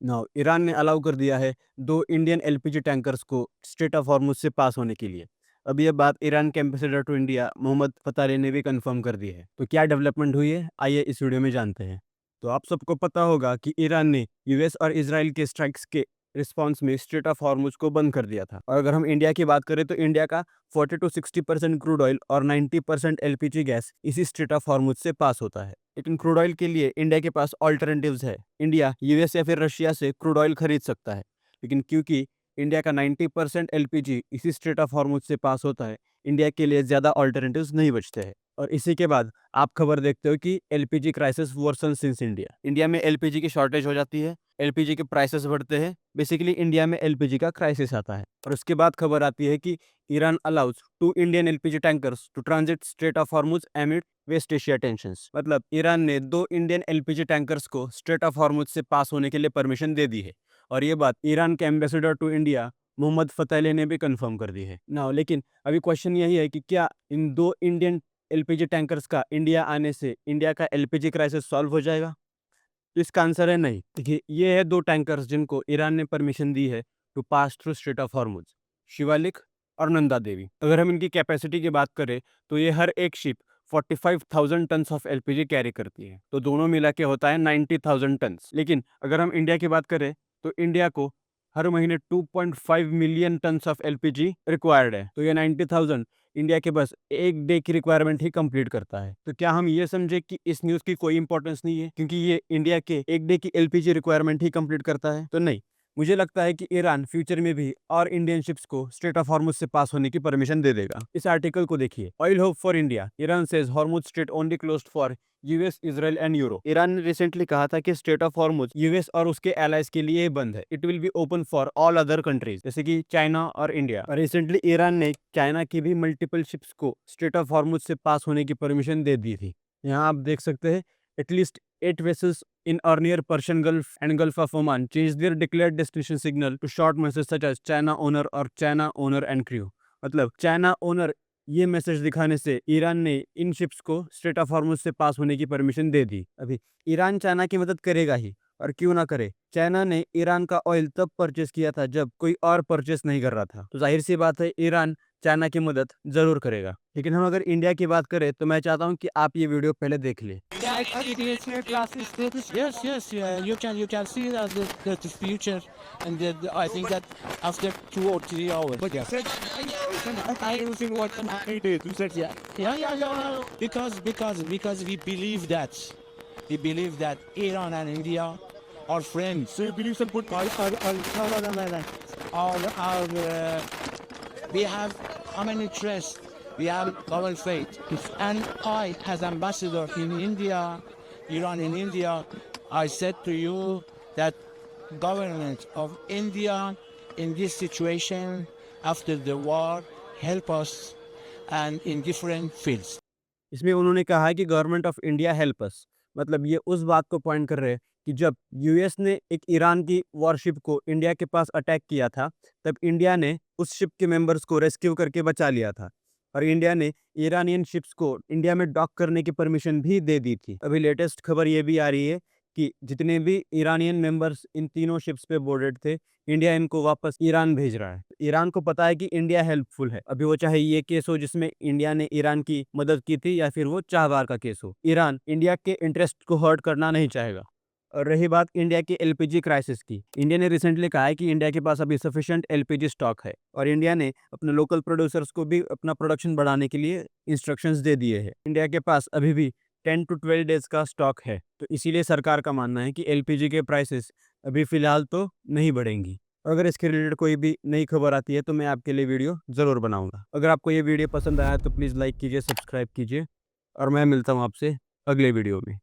Now Iran ने allow कर दिया है 2 इंडियन एलपीजी टैंकर्स को स्ट्रेट ऑफ हॉर्मुज़ से पास होने के लिए। अब ये बात ईरान के एम्बेसडर टू इंडिया मोहम्मद फताली ने भी कंफर्म कर दी है। तो क्या डेवलपमेंट हुई है? आइए इस वीडियो में जानते हैं। तो आप सबको पता होगा कि ईरान ने यूएस और इज़राइल के स्ट्राइक्स के रिस्पॉन्स में स्ट्रेट ऑफ हॉर्मुज़ को बंद कर दिया था। और अगर हम इंडिया की बात करें तो इंडिया का 40 टू 60% क्रूड ऑयल और 90% एलपीजी गैस इसी स्ट्रेट ऑफ हॉर्मुज़ से पास होता है। लेकिन क्रूड ऑयल के लिए इंडिया के पास ऑल्टरनेटिव्स है। इंडिया यूएस या फिर रशिया से क्रूड ऑयल खरीद सकता है। लेकिन क्योंकि इंडिया का 90% एलपीजी इसी स्ट्रेट ऑफ हॉर्मुज़ से पास होता है, इंडिया के लिए ज़्यादा ऑल्टरनेटिव्स नहीं बचते हैं। और इसी के बाद आप खबर देखते हो कि LPG crisis worsen since India. India में एलपीजी की शॉर्टेज हो जाती है, एलपीजी के प्राइसेस बढ़ते हैं, बेसिकली इंडिया में एलपीजी का क्राइसिस आता है। और उसके बाद खबर आती है कि Iran allows 2 Indian LPG tankers to transit strait of Hormuz amid West Asia tensions. मतलब ईरान ने 2 इंडियन एलपीजी टैंकर्स को स्ट्रेट ऑफ हॉर्मुज़ से पास होने के लिए परमिशन दे दी है। और ये बात ईरान के एम्बेसडर टू इंडिया मोहम्मद फतेह ने भी कंफर्म कर दी है। नाउ लेकिन अभी क्वेश्चन यही है कि क्या इन 2 इंडियन एलपीजी टैंकर्स का इंडिया आने से इंडिया का एलपीजी क्राइसिस सॉल्व हो जाएगा? तो इसका आंसर है नहीं। देखिए, ये है 2 टैंकर्स जिनको ईरान ने परमिशन दी है to pass through strait of Hormuz, Shivalik और नंदा देवी। अगर हम इनकी कैपेसिटी की बात करें तो ये हर एक ship 45,000 tons of LPG carry करती है। तो दोनों मिला के होता है 90,000 टन्स। लेकिन अगर हम इंडिया की बात करें तो इंडिया को हर महीने 2.5 million tons of LPG required है। तो ये 90,000 इंडिया के बस 1 डे की रिक्वायरमेंट ही कंप्लीट करता है। तो क्या हम ये समझे कि इस न्यूज़ की कोई इंपॉर्टेंस नहीं है क्योंकि ये इंडिया के 1 डे की एलपीजी रिक्वायरमेंट ही कंप्लीट करता है? तो नहीं। मुझे लगता है कि ईरान फ्यूचर में भी और इंडियन शिप्स को स्ट्रेट ऑफ हॉर्मुज़ से पास होने की परमिशन दे देगा। इस आर्टिकल को देखिए। Oil hope for India, Iran says Hormuz straight only closed for US, Israel and Europe. Iran ने रिसेंटली कहा था कि स्ट्रेट ऑफ हॉर्मुज़ यूएस और उसके एलाइज के लिए बंद है। It will be open for all other countries जैसे कि चाइना और इंडिया। और रिसेंटली ईरान ने चाइना की भी मल्टीपल शिप्स को स्ट्रेट ऑफ हॉर्मुज़ से पास होने की परमिशन दे दी थी। यहाँ आप देख सकते हैं at least 8 vessels in earlier Persian Gulf and Gulf of Oman changed their declared destination signal to short messages such as China owner or China owner and crew। मतलब चाइना ओनर ये मैसेज दिखाने से ईरान ने इन ships को strait of Hormuz से pass होने की permission दे दी। अभी ईरान चाइना की मदद करेगा ही, और क्यों ना करे। चाइना ने ईरान का ऑयल तब परचेस किया था जब कोई और परचेस नहीं कर रहा था। तो जाहिर सी बात है ईरान चाइना की मदद ज़रूर करेगा। लेकिन हम अगर इंडिया की बात करें तो मैं चाहता हूँ कि आप ये वीडियो पहले देख लें। Yeah, actually, it's your classes. Yes, yes, yeah. You can see that the future, and I think that after 2 or 3 hours. But yeah, I using what I did. You said yeah. Yeah. Because we believe that Iran and India are friends. So you believe some good guys are we have common interest. We have common faith. And I, as ambassador in India, Iran in India, I said to you that government of India in this situation after the war help us and in different fields. इसमें उन्होंने कहा है कि government of India help us. मतलब ये उस बात को पॉइंट कर रहे हैं कि जब यूएस ने एक ईरान की वॉरशिप को इंडिया के पास अटैक किया था, तब इंडिया ने उस शिप के मेंबर्स को रेस्क्यू करके बचा लिया था। और इंडिया ने ईरानियन शिप्स को इंडिया में डॉक करने की परमिशन भी दे दी थी। अभी लेटेस्ट खबर ये भी आ रही है कि जितने भी ईरानियन मेंबर्स इन तीनों शिप्स पे बोर्डेड थे, इंडिया इनको वापस ईरान भेज रहा है। ईरान को पता है कि इंडिया हेल्पफुल है। अभी वो चाहे ये केस हो जिसमें इंडिया ने ईरान की मदद की थी या फिर वो चाहवार का केस हो, ईरान इंडिया के इंटरेस्ट को हर्ट करना नहीं चाहेगा। और रही बात इंडिया की एलपीजी क्राइसिस की, इंडिया ने रिसेंटली कहा है कि इंडिया के पास अभी सफिशिएंट एलपीजी स्टॉक है और इंडिया ने अपने लोकल प्रोड्यूसर्स को भी अपना प्रोडक्शन बढ़ाने के लिए इंस्ट्रक्शंस दे दिए हैं। इंडिया के पास अभी भी 10 टू 12 डेज का स्टॉक है। तो इसीलिए सरकार का मानना है कि एलपीजी के प्राइसेस अभी फ़िलहाल तो नहीं बढ़ेंगी। अगर इसके रिलेटेड कोई भी नई खबर आती है तो मैं आपके लिए वीडियो ज़रूर बनाऊँगा। अगर आपको ये वीडियो पसंद आया तो प्लीज़ लाइक कीजिए, सब्सक्राइब कीजिए और मैं मिलता हूँ आपसे अगले वीडियो में।